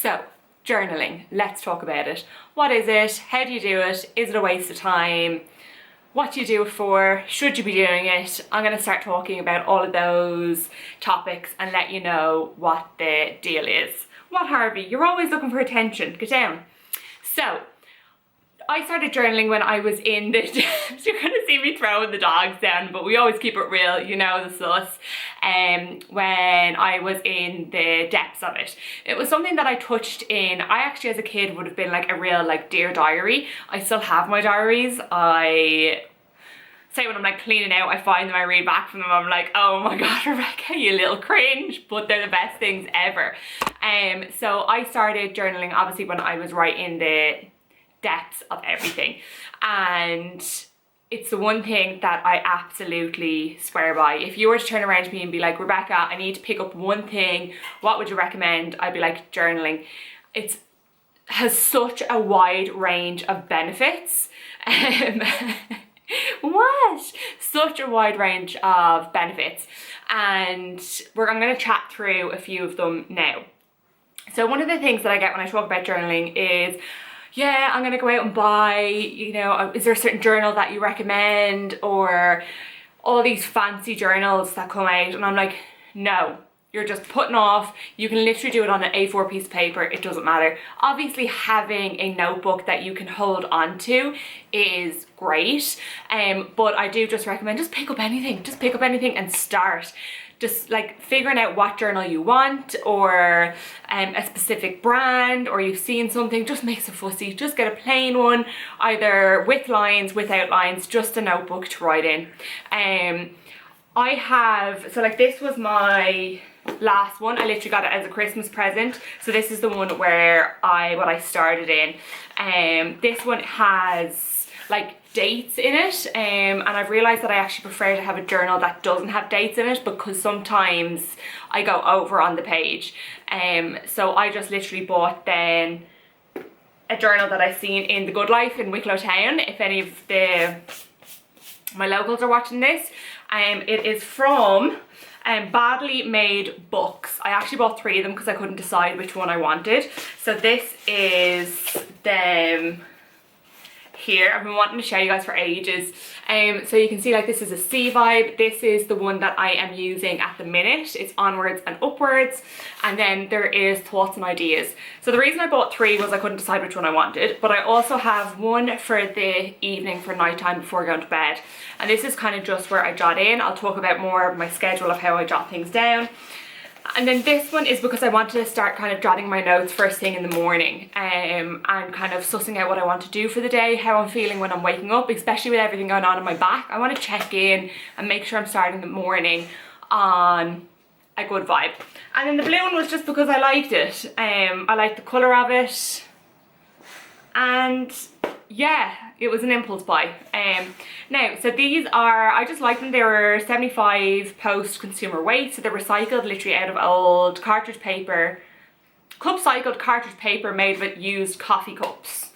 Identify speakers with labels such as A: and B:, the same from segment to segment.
A: So, journaling, let's talk about it. What is it? How do you do it? Is it a waste of time? What do you do it for? Should you be doing it? I'm going to start talking about all of those topics and let you know what the deal is. What, Harvey? You're always looking for attention. Get down. So, I started journaling when I was in the you're gonna see me throwing the dogs down, but we always keep it real, you know the sauce. When I was in the depths of it. It was something that I touched in, I actually as a kid would have been like a real like dear diary. I still have my diaries. I say when I'm like cleaning out, I find them, I read back from them, I'm like, oh my god, Rebecca, you little cringe, but they're the best things ever. So I started journaling obviously when I was right in the depths of everything, and it's the one thing that I absolutely swear by. If you were to turn around to me and be like, Rebecca, I need to pick up one thing, what would you recommend? I'd be like, journaling. It has such a wide range of benefits. What? Such a wide range of benefits, and I'm going to chat through a few of them now. So one of the things that I get when I talk about journaling is, yeah, I'm gonna go out and buy, you know, is there a certain journal that you recommend, or all these fancy journals that come out, and I'm like, no, you're just putting off. You can literally do it on an A4 piece of paper, it doesn't matter. Obviously having a notebook that you can hold on to is great, but I do just recommend just pick up anything and start. Just like figuring out what journal you want, or a specific brand, or you've seen something, just makes a fussy. Just get a plain one, either with lines, without lines, just a notebook to write in. I have, so like this was my last one. I literally got it as a Christmas present. So this is the one where what I started in. This one has like dates in it, and I've realised that I actually prefer to have a journal that doesn't have dates in it, because sometimes I go over on the page. So I just literally bought then a journal that I've seen in The Good Life in Wicklow Town, if any of my locals are watching this. It is from Badly Made Books. I actually bought 3 of them because I couldn't decide which one I wanted. So this is them here. I've been wanting to show you guys for ages. So you can see like this is a sea vibe. This is the one that I am using at the minute. It's onwards and upwards, and then there is thoughts and ideas. So the reason I bought 3 was I couldn't decide which one I wanted, but I also have one for the evening, for nighttime before going to bed, and this is kind of just where I jot in. I'll talk about more of my schedule of how I jot things down. And then this one is because I wanted to start kind of jotting my notes first thing in the morning, and kind of sussing out what I want to do for the day, how I'm feeling when I'm waking up, especially with everything going on in my back. I want to check in and make sure I'm starting the morning on a good vibe. And then the blue one was just because I liked it. I liked the colour of it, and yeah, it was an impulse buy. Now, so these are, I just like them. They were 75 post consumer weight, so they're recycled literally out of old cartridge paper, cycled cartridge paper made with used coffee cups.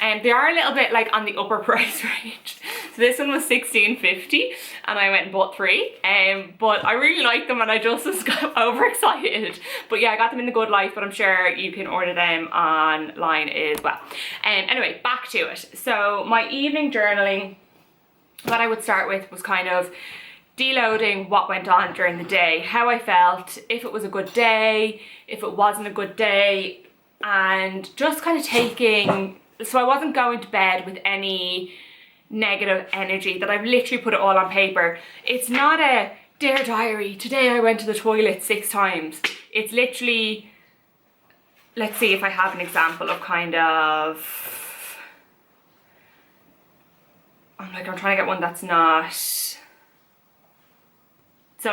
A: And they are a little bit like on the upper price range. So this one was $16.50 and I went and bought 3. But I really like them and I just was overexcited. But yeah, I got them in The Good Life, but I'm sure you can order them online as well. Anyway, back to it. So my evening journaling, what I would start with was kind of deloading what went on during the day, how I felt, if it was a good day, if it wasn't a good day, and just kind of taking, so I wasn't going to bed with any negative energy, that I've literally put it all on paper. It's not a dear diary, today I went to the toilet 6 times. It's literally, let's see if I have an example of kind of, I'm trying to get one that's not, so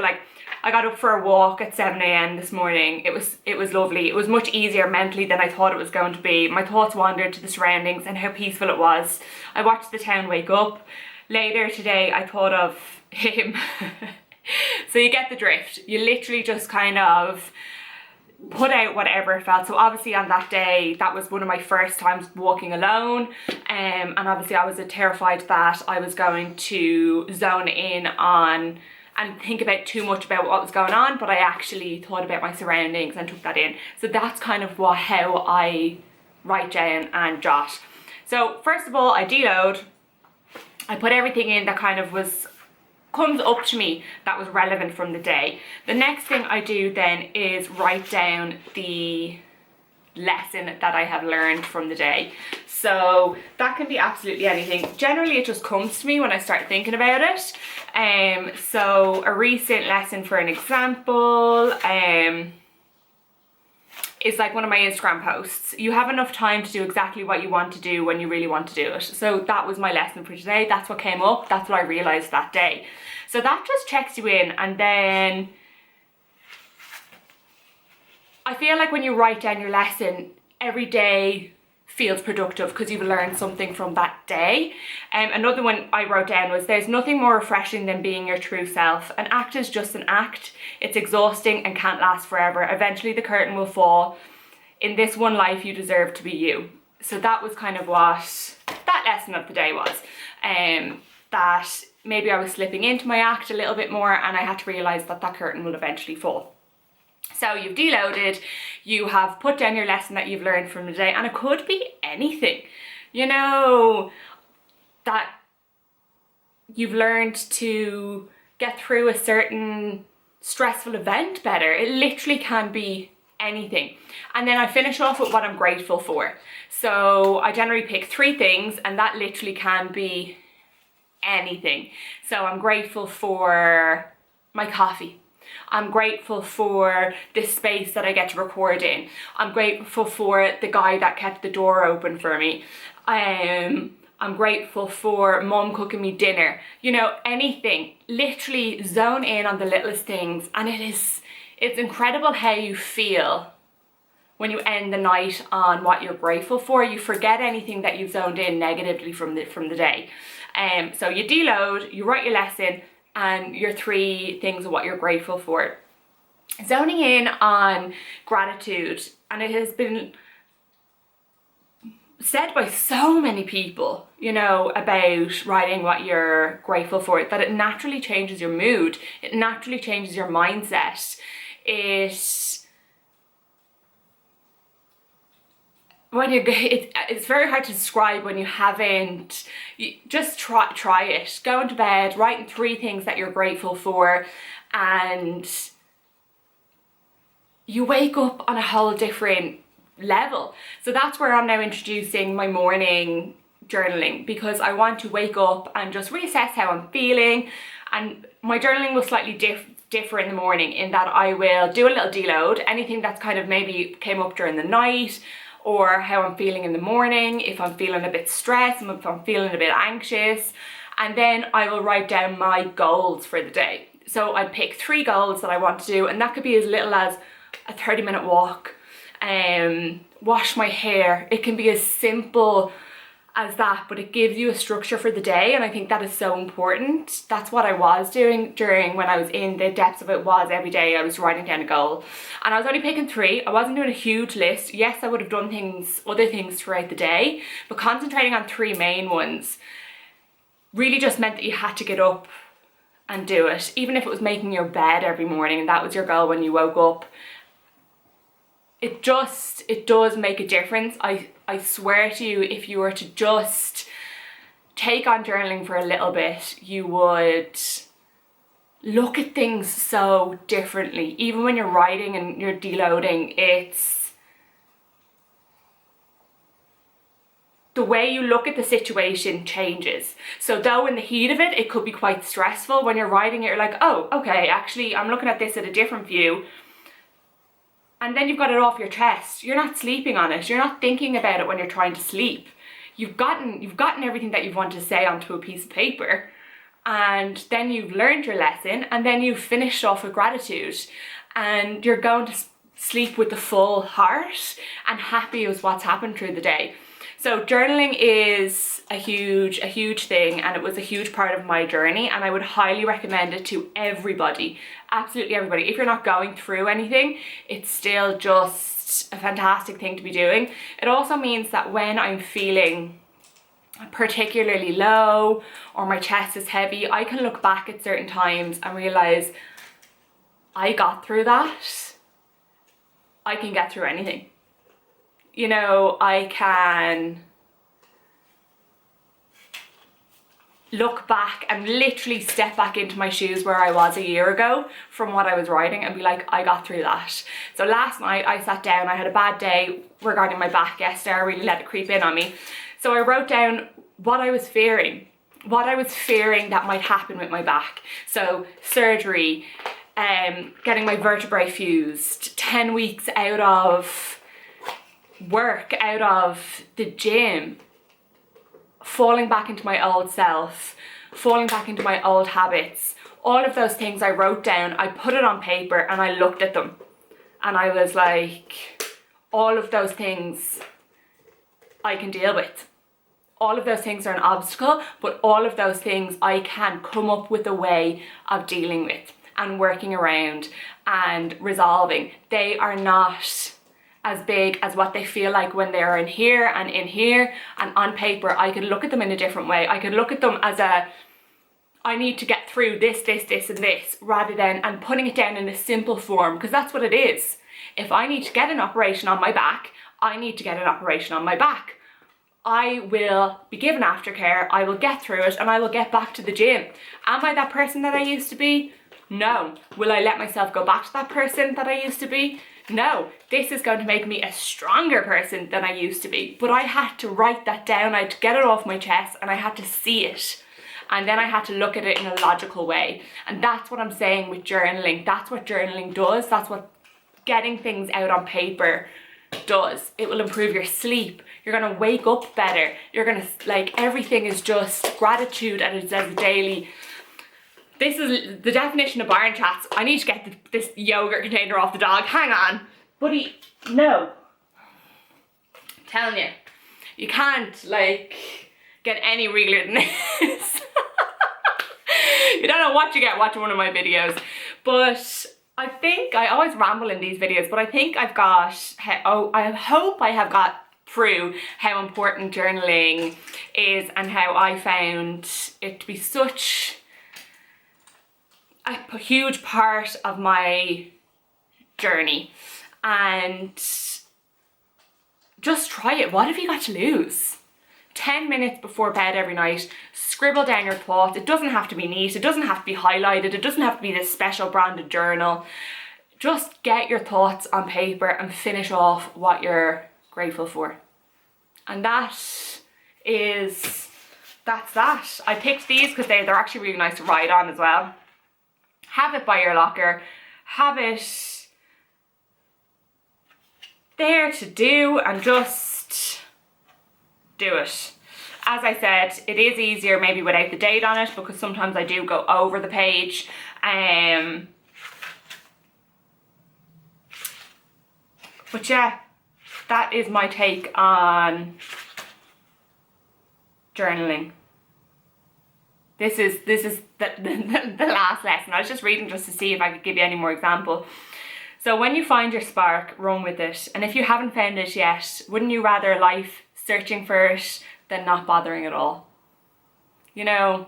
A: like I got up for a walk at 7 a.m. this morning. It was lovely. It was much easier mentally than I thought it was going to be. My thoughts wandered to the surroundings and how peaceful it was. I watched the town wake up. Later today I thought of him. So you get the drift. You literally just kind of put out whatever it felt. So obviously on that day, that was one of my first times walking alone, and obviously I was terrified that I was going to zone in on and think about too much about what was going on, but I actually thought about my surroundings and took that in. So that's kind of how I write down and jot. So first of all, I deload. I put everything in that kind of comes up to me that was relevant from the day. The next thing I do then is write down the lesson that I have learned from the day. So that can be absolutely anything. Generally it just comes to me when I start thinking about it. So a recent lesson, for an example, is like one of my Instagram posts. You have enough time to do exactly what you want to do when you really want to do it. So that was my lesson for today. That's what came up. That's what I realized that day. So that just checks you in. And then I feel like when you write down your lesson, every day feels productive because you've learned something from that day. Another one I wrote down was, there's nothing more refreshing than being your true self. An act is just an act. It's exhausting and can't last forever. Eventually the curtain will fall. In this one life you deserve to be you. So that was kind of what that lesson of the day was. That maybe I was slipping into my act a little bit more, and I had to realise that that curtain will eventually fall. So you've deloaded, you have put down your lesson that you've learned from the day, and it could be anything. You know, that you've learned to get through a certain stressful event better. It literally can be anything. And then I finish off with what I'm grateful for. So I generally pick 3 things, and that literally can be anything. So I'm grateful for my coffee. I'm grateful for this space that I get to record in. I'm grateful for the guy that kept the door open for me. I'm grateful for mom cooking me dinner. You know, anything. Literally zone in on the littlest things, and it's incredible how you feel when you end the night on what you're grateful for. You forget anything that you've zoned in negatively from the day. So you deload, you write your lesson, and your 3 things of what you're grateful for. Zoning in on gratitude, and it has been said by so many people, you know, about writing what you're grateful for, that it naturally changes your mood, it naturally changes your mindset. It's very hard to describe when you haven't. Just try it. Go into bed, writing 3 things that you're grateful for, and you wake up on a whole different level. So that's where I'm now introducing my morning journaling, because I want to wake up and just reassess how I'm feeling. And my journaling will slightly differ in the morning, in that I will do a little deload, anything that's kind of maybe came up during the night, or how I'm feeling in the morning, if I'm feeling a bit stressed, if I'm feeling a bit anxious. And then I will write down my goals for the day. So I pick 3 goals that I want to do, and that could be as little as a 30-minute walk, wash my hair. It can be as simple as that, but it gives you a structure for the day, and I think that is so important. That's what I was doing during when I was in the depths of it. Was every day I was writing down a goal, and I was only picking 3. I wasn't doing a huge list. Yes, I would have done other things throughout the day, but concentrating on 3 main ones really just meant that you had to get up and do it. Even if it was making your bed every morning and that was your goal when you woke up, it does make a difference. I swear to you, if you were to just take on journaling for a little bit, you would look at things so differently. Even when you're writing and you're deloading, it's the way you look at the situation changes. So though in the heat of it, it could be quite stressful, when you're writing it, you're like, oh, okay, actually I'm looking at this at a different view. And then you've got it off your chest. You're not sleeping on it. You're not thinking about it when you're trying to sleep. You've gotten everything that you've wanted to say onto a piece of paper, and then you've learned your lesson, and then you've finished off with gratitude, and you're going to sleep with the full heart and happy with what's happened through the day. So journaling is a huge thing, and it was a huge part of my journey, and I would highly recommend it to everybody, absolutely everybody. If you're not going through anything, it's still just a fantastic thing to be doing. It also means that when I'm feeling particularly low or my chest is heavy, I can look back at certain times and realize I got through that. I can get through anything. You know, I can look back and literally step back into my shoes where I was a year ago from what I was writing and be like, I got through that. So last night I sat down, I had a bad day regarding my back yesterday, I really let it creep in on me. So I wrote down what I was fearing that might happen with my back. So surgery, getting my vertebrae fused, 10 weeks out of work, out of the gym, falling back into my old self, falling back into my old habits. All of those things I wrote down, I put it on paper and I looked at them. And I was like, all of those things I can deal with. All of those things are an obstacle, but all of those things I can come up with a way of dealing with and working around and resolving. They are not as big as what they feel like when they're in here. And on paper I could look at them in a different way. I could look at them as I need to get through this and this, rather than and putting it down in a simple form, because that's what it is. If I need to get an operation on my back, I need to get an operation on my back. I will be given aftercare, I will get through it, and I will get back to the gym. Am I that person that I used to be? No. Will I let myself go back to that person that I used to be? No. This is going to make me a stronger person than I used to be. But I had to write that down, I had to get it off my chest, and I had to see it. And then I had to look at it in a logical way. And that's what I'm saying with journaling. That's what journaling does. That's what getting things out on paper does. It will improve your sleep. You're going to wake up better. You're going to, like, everything is just gratitude, and it says daily. This is the definition of barn chats. I need to get this yogurt container off the dog. Hang on. Buddy, no. I'm telling you. You can't, like, get any realer than this. You don't know what you get watching one of my videos. But I think, I always ramble in these videos, but I think I've got, I hope I have got through how important journaling is and how I found it to be such a huge part of my journey. And just try it. What have you got to lose? 10 minutes before bed every night, scribble down your thoughts. It doesn't have to be neat, it doesn't have to be highlighted, it doesn't have to be this special branded journal. Just get your thoughts on paper and finish off what you're grateful for. And that's that. I picked these because they're actually really nice to write on as well. Have it by your locker, have it there to do, and just do it. As I said, it is easier maybe without the date on it, because sometimes I do go over the page. But yeah, that is my take on journaling. This is the last lesson. I was just reading just to see if I could give you any more example. So when you find your spark, run with it. And if you haven't found it yet, wouldn't you rather life searching for it than not bothering at all? You know,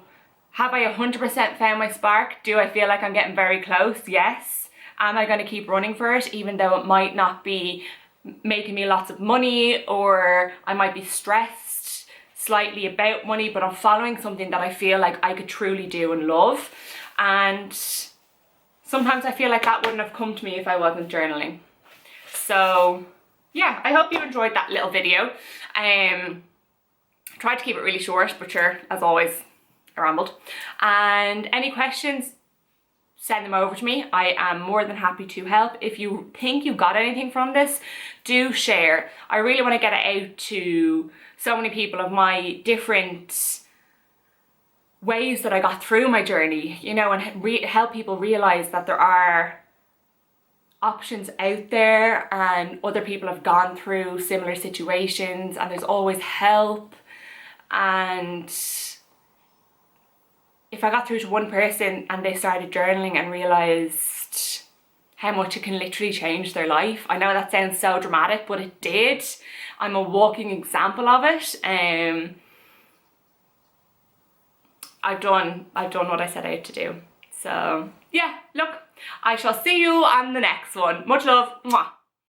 A: have I 100% found my spark? Do I feel like I'm getting very close? Yes. Am I going to keep running for it, even though it might not be making me lots of money, or I might be stressed slightly about money, but I'm following something that I feel like I could truly do and love? And sometimes I feel like that wouldn't have come to me if I wasn't journaling. So yeah, I hope you enjoyed that little video. Tried to keep it really short, but sure, as always, I rambled. And any questions, send them over to me. I am more than happy to help. If you think you got anything from this, do share. I really want to get it out to so many people of my different ways that I got through my journey, you know, and help people realize that there are options out there and other people have gone through similar situations, and there's always help. And if I got through to one person and they started journaling and realized how much it can literally change their life, I know that sounds so dramatic, but it did. I'm a walking example of it. I've done what I set out to do. So yeah, look, I shall see you on the next one. Much love. Mwah.